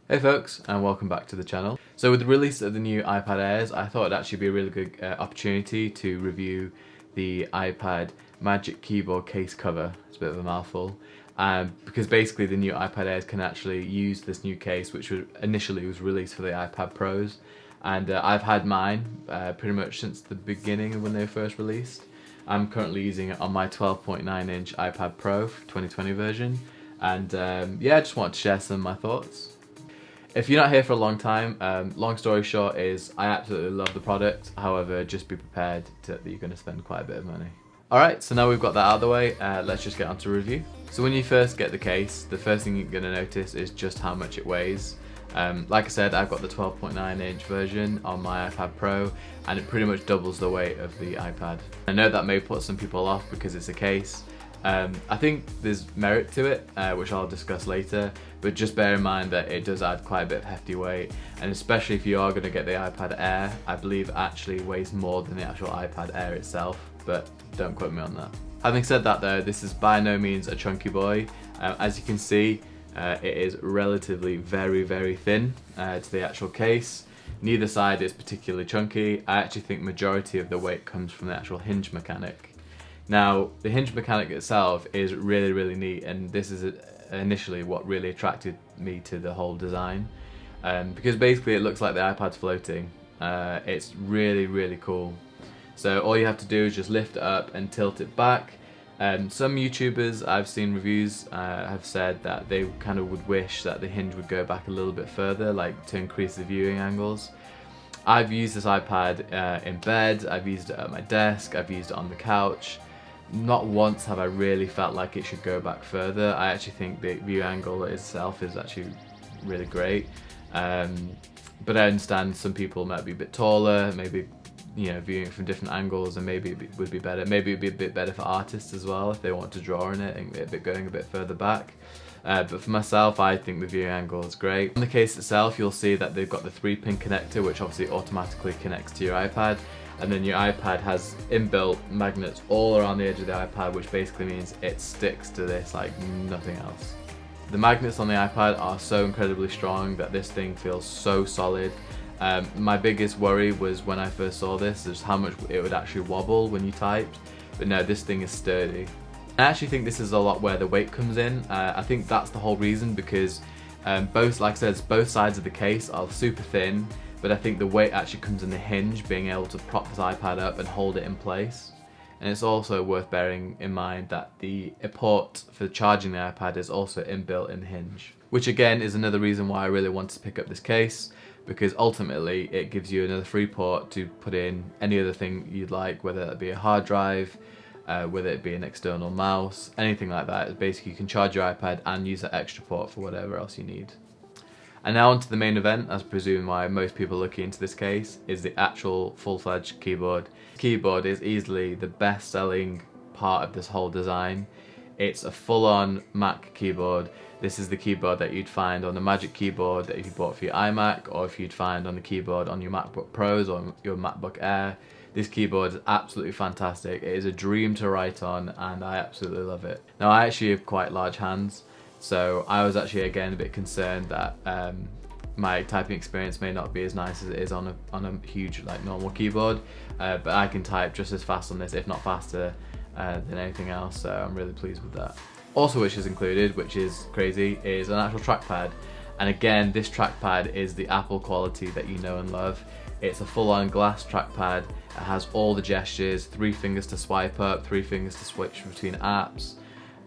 Hey folks, and welcome back to the channel. So with the release of the new iPad Airs, I thought it'd actually be a really good opportunity to review the iPad Magic Keyboard case cover. It's a bit of a mouthful. Because basically the new iPad Airs can actually use this new case, which initially was released for the iPad Pros. And I've had mine pretty much since the beginning of when they were first released. I'm currently using it on my 12.9-inch iPad Pro 2020 version. And yeah, I just wanted to share some of my thoughts. If you're not here for a long time, long story short is I absolutely love the product. However, just be prepared that you're going to spend quite a bit of money. Alright, so now we've got that out of the way, let's just get on to review. So when you first get the case, the first thing you're going to notice is just how much it weighs. Like I said, I've got the 12.9-inch version on my iPad Pro, and it pretty much doubles the weight of the iPad. I know that may put some people off because it's a case. I think there's merit to it, which I'll discuss later, but just bear in mind that it does add quite a bit of hefty weight, and especially if you are going to get the iPad Air, I believe it actually weighs more than the actual iPad Air itself, but don't quote me on that. Having said that though, this is by no means a chunky boy. As you can see, it is relatively very thin to the actual case. Neither side is particularly chunky. I actually think majority of the weight comes from the actual hinge mechanic. Now, the hinge mechanic itself is really neat, and this is initially what really attracted me to the whole design, because basically it looks like the iPad's floating. It's really cool. So all you have to do is just lift it up and tilt it back. Some YouTubers I've seen reviews have said that they kind of would wish that the hinge would go back a little bit further, like to increase the viewing angles. I've used this iPad in bed, I've used it at my desk, I've used it on the couch. Not once have I really felt like it should go back further. I actually think the view angle itself is actually really great. But I understand some people might be a bit taller, maybe viewing it from different angles, and maybe it would be better. Maybe it'd be a bit better for artists as well if they want to draw in it and going a bit further back. But for myself, I think the viewing angle is great. On the case itself, you'll see that they've got the 3-pin connector, which obviously automatically connects to your iPad. And then your iPad has inbuilt magnets all around the edge of the iPad, which basically means it sticks to this like nothing else. The magnets on the iPad are so incredibly strong that this thing feels so solid. My biggest worry was when I first saw this, is how much it would actually wobble when you typed. But no, this thing is sturdy. I actually think this is a lot where the weight comes in. I think that's the whole reason, because both sides of the case are super thin. But I think the weight actually comes in the hinge, being able to prop this iPad up and hold it in place. And it's also worth bearing in mind that the port for charging the iPad is also inbuilt in the hinge. Which again is another reason why I really wanted to pick up this case, because ultimately it gives you another free port to put in any other thing you'd like, whether that be a hard drive, whether it be an external mouse, anything like that. Basically you can charge your iPad and use that extra port for whatever else you need. And now onto the main event, as presumed why most people are looking into this case, is the actual full-fledged keyboard. The keyboard is easily the best-selling part of this whole design. It's a full-on Mac keyboard. This is the keyboard that you'd find on the Magic Keyboard that if you bought for your iMac, or if you'd find on the keyboard on your MacBook Pros or your MacBook Air. This keyboard is absolutely fantastic. It is a dream to write on, and I absolutely love it. Now I actually have quite large hands, so I was actually again a bit concerned that my typing experience may not be as nice as it is on a huge like normal keyboard, but I can type just as fast on this, if not faster, than anything else, so I'm really pleased with that. Also which is included, which is crazy, is an actual trackpad. And again, this trackpad is the Apple quality that you know and love. It's a full-on glass trackpad. It has all the gestures, 3 fingers to swipe up, 3 fingers to switch between apps.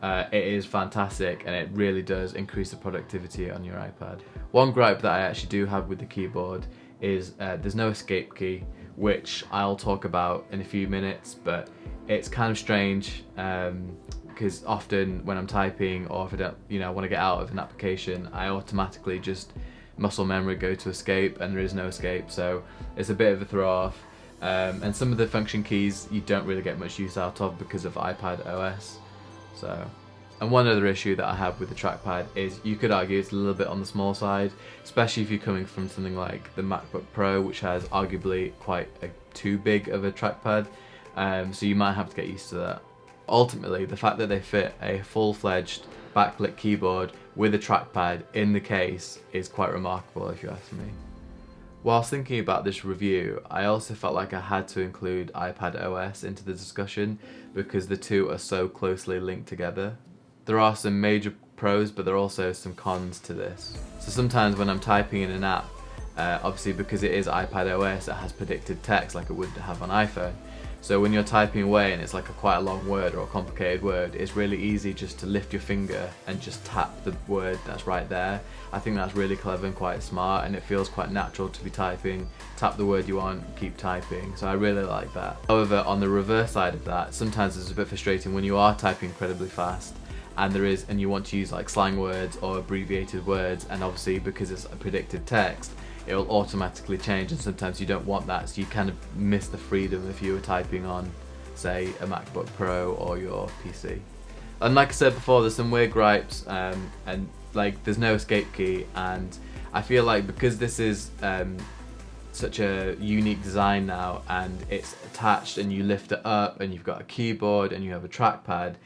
It is fantastic, and it really does increase the productivity on your iPad. One gripe that I actually do have with the keyboard is there's no escape key, which I'll talk about in a few minutes, but it's kind of strange because often when I'm typing, or if I don't, want to get out of an application, I automatically just muscle memory go to escape, and there is no escape, so it's a bit of a throw off. And some of the function keys you don't really get much use out of because of iPad OS. And one other issue that I have with the trackpad is you could argue it's a little bit on the small side, especially if you're coming from something like the MacBook Pro, which has arguably quite too big of a trackpad, so you might have to get used to that. Ultimately, the fact that they fit a full-fledged backlit keyboard with a trackpad in the case is quite remarkable, if you ask me. Whilst thinking about this review, I also felt like I had to include iPad OS into the discussion because the two are so closely linked together. There are some major pros, but there are also some cons to this. So sometimes when I'm typing in an app, obviously because it is iPad OS, it has predicted text like it would have on iPhone. So when you're typing away and it's like quite a long word or a complicated word, it's really easy just to lift your finger and just tap the word that's right there. I think that's really clever and quite smart, and it feels quite natural to be typing, tap the word you want, keep typing. So I really like that. However, on the reverse side of that, sometimes it's a bit frustrating when you are typing incredibly fast and you want to use like slang words or abbreviated words, and obviously because it's a predicted text, it will automatically change, and sometimes you don't want that, so you kind of miss the freedom if you were typing on, say, a MacBook Pro or your PC. And like I said before, there's some weird gripes, and like there's no escape key, and I feel like because this is such a unique design now, and it's attached and you lift it up and you've got a keyboard and you have a trackpad,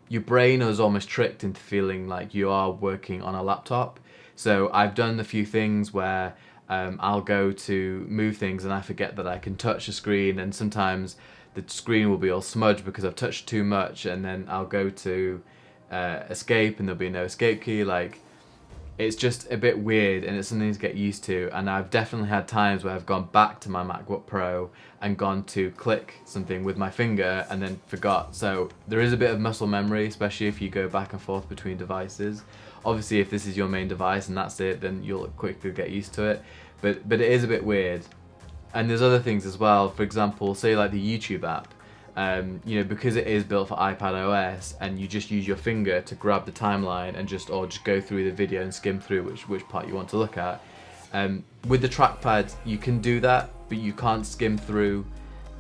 your brain is almost tricked into feeling like you are working on a laptop. So I've done a few things where I'll go to move things and I forget that I can touch the screen, and sometimes the screen will be all smudged because I've touched too much, and then I'll go to escape and there'll be no escape key. Like, it's just a bit weird, and it's something to get used to. And I've definitely had times where I've gone back to my MacBook Pro and gone to click something with my finger and then forgot. So there is a bit of muscle memory, especially if you go back and forth between devices. Obviously, if this is your main device and that's it, then you'll quickly get used to it. But it is a bit weird. And there's other things as well. For example, say like the YouTube app. Because it is built for iPad OS, and you just use your finger to grab the timeline and just go through the video and skim through which part you want to look at. With the trackpad, you can do that, but you can't skim through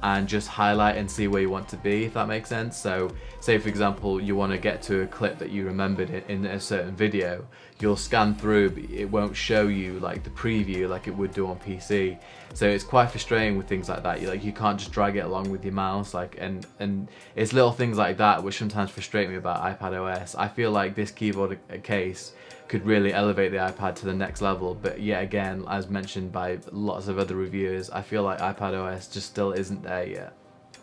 and just highlight and see where you want to be, if that makes sense. So say for example you want to get to a clip that you remembered in a certain video, you'll scan through, but it won't show you like the preview like it would do on PC. So it's quite frustrating with things like that. You can't just drag it along with your mouse, and it's little things like that which sometimes frustrate me about iPad OS. I feel like this keyboard case could really elevate the iPad to the next level, but yet again, as mentioned by lots of other reviewers, I feel like iPad OS just still isn't there yet.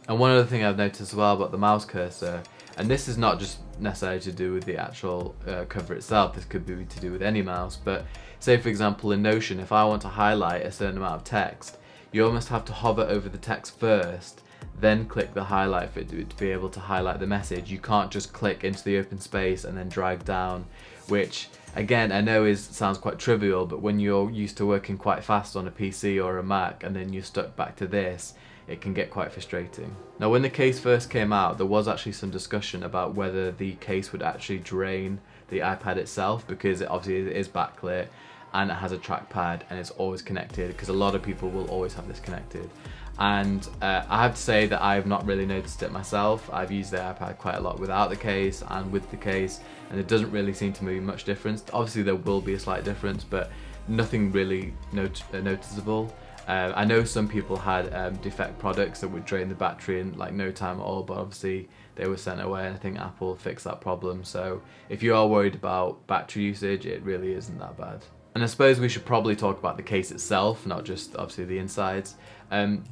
And one other thing I've noticed as well about the mouse cursor, and this is not just necessarily to do with the actual cover itself, this could be to do with any mouse, but say for example in Notion, if I want to highlight a certain amount of text, you almost have to hover over the text first, then click the highlight for it to be able to highlight the message. You can't just click into the open space and then drag down, which again I know sounds quite trivial, but when you're used to working quite fast on a PC or a Mac and then you're stuck back to this, it can get quite frustrating. Now when the case first came out, there was actually some discussion about whether the case would actually drain the iPad itself, because obviously it is backlit and it has a trackpad and it's always connected, because a lot of people will always have this connected. And I have to say that I've not really noticed it myself. I've used the iPad quite a lot without the case and with the case, and it doesn't really seem to be much difference. Obviously there will be a slight difference, but nothing really noticeable. I know some people had defect products that would drain the battery in like no time at all, but obviously they were sent away, and I think Apple fixed that problem. So if you are worried about battery usage, it really isn't that bad. And I suppose we should probably talk about the case itself, not just obviously the insides.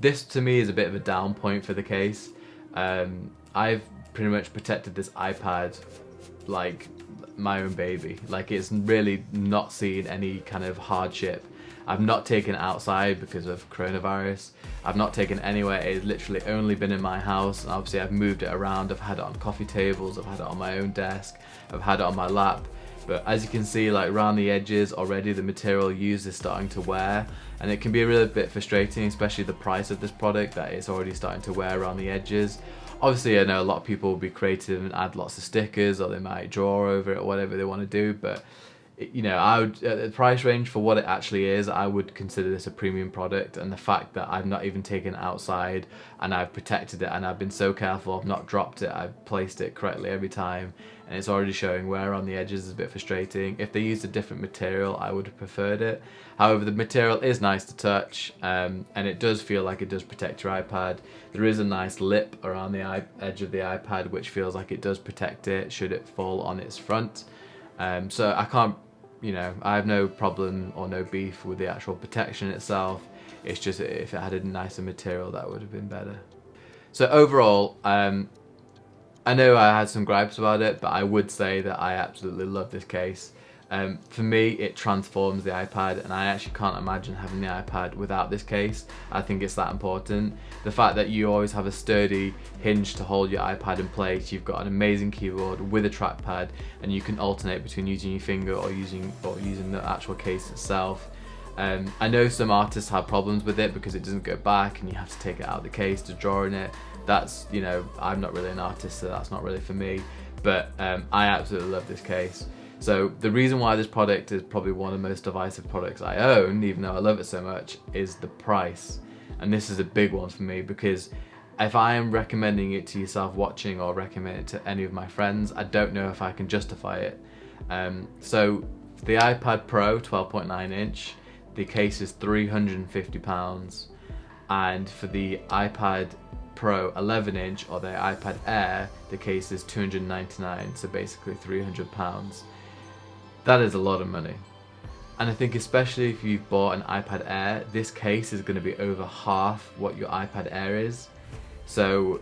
This to me is a bit of a down point for the case. I've pretty much protected this iPad like my own baby. Like, it's really not seen any kind of hardship. I've not taken it outside because of coronavirus. I've not taken it anywhere. It's literally only been in my house. And obviously I've moved it around. I've had it on coffee tables. I've had it on my own desk. I've had it on my lap. But as you can see, like around the edges already, the material used is starting to wear, and it can be a little bit frustrating, especially the price of this product, that it's already starting to wear around the edges. Obviously I know a lot of people will be creative and add lots of stickers, or they might draw over it or whatever they want to do, but you know, I would, at the price range for what it actually is, I would consider this a premium product. And the fact that I've not even taken it outside and I've protected it and I've been so careful, I've not dropped it, I've placed it correctly every time, and it's already showing wear on the edges is a bit frustrating. If they used a different material, I would have preferred it. However, the material is nice to touch, and it does feel like it does protect your iPad. There is a nice lip around the edge of the iPad which feels like it does protect it should it fall on its front. So I can't, you know, I have no problem or no beef with the actual protection itself. It's just if it had a nicer material, that would have been better. So overall, I know I had some gripes about it, but I would say that I absolutely love this case. For me, it transforms the iPad, and I actually can't imagine having the iPad without this case. I think it's that important. The fact that you always have a sturdy hinge to hold your iPad in place, you've got an amazing keyboard with a trackpad, and you can alternate between using your finger or using the actual case itself. I know some artists have problems with it because it doesn't go back and you have to take it out of the case to draw in it. That's, you know, I'm not really an artist, so that's not really for me, but I absolutely love this case. So the reason why this product is probably one of the most divisive products I own, even though I love it so much, is the price. And this is a big one for me, because if I am recommending it to yourself watching or recommend it to any of my friends, I don't know if I can justify it. So the iPad Pro 12.9 inch, the case is £350, and for the iPad Pro 11 inch or the iPad Air, the case is £299, so basically £300. That is a lot of money. And I think especially if you've bought an iPad Air, this case is going to be over half what your iPad Air is. So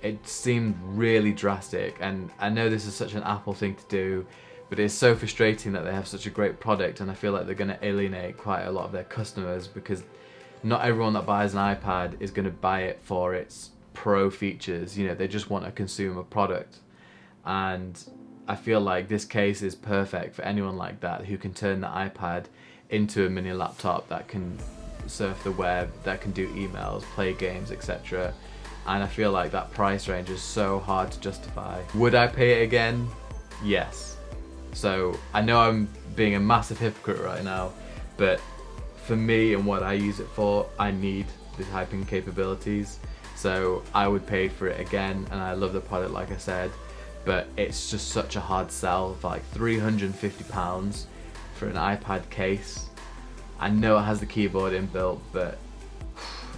it seemed really drastic, and I know this is such an Apple thing to do, but it's so frustrating that they have such a great product, and I feel like they're going to alienate quite a lot of their customers, because not everyone that buys an iPad is going to buy it for its pro features. You know, they just want a consumer product, and I feel like this case is perfect for anyone like that who can turn the iPad into a mini laptop that can surf the web, that can do emails, play games, etc. And I feel like that price range is so hard to justify. Would I pay it again? Yes. So I know I'm being a massive hypocrite right now, but for me and what I use it for, I need the typing capabilities. So I would pay for it again, and I love the product, like I said, but it's just such a hard sell for like £350 for an iPad case. I know it has the keyboard inbuilt, but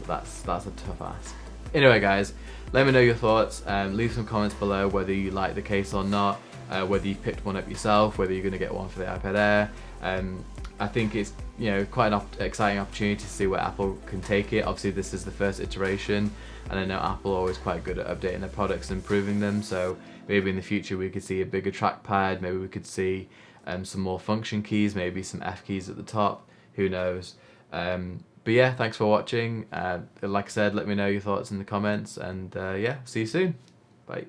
that's a tough ask. Anyway guys, let me know your thoughts, leave some comments below whether you like the case or not, whether you picked one up yourself, whether you're going to get one for the iPad Air. I think it's, you know, quite an exciting opportunity to see where Apple can take it. Obviously this is the first iteration, and I know Apple are always quite good at updating their products and improving them, so maybe in the future we could see a bigger trackpad, maybe we could see some more function keys, maybe some F keys at the top, who knows. But yeah, thanks for watching. Like I said, let me know your thoughts in the comments, and yeah, see you soon. Bye.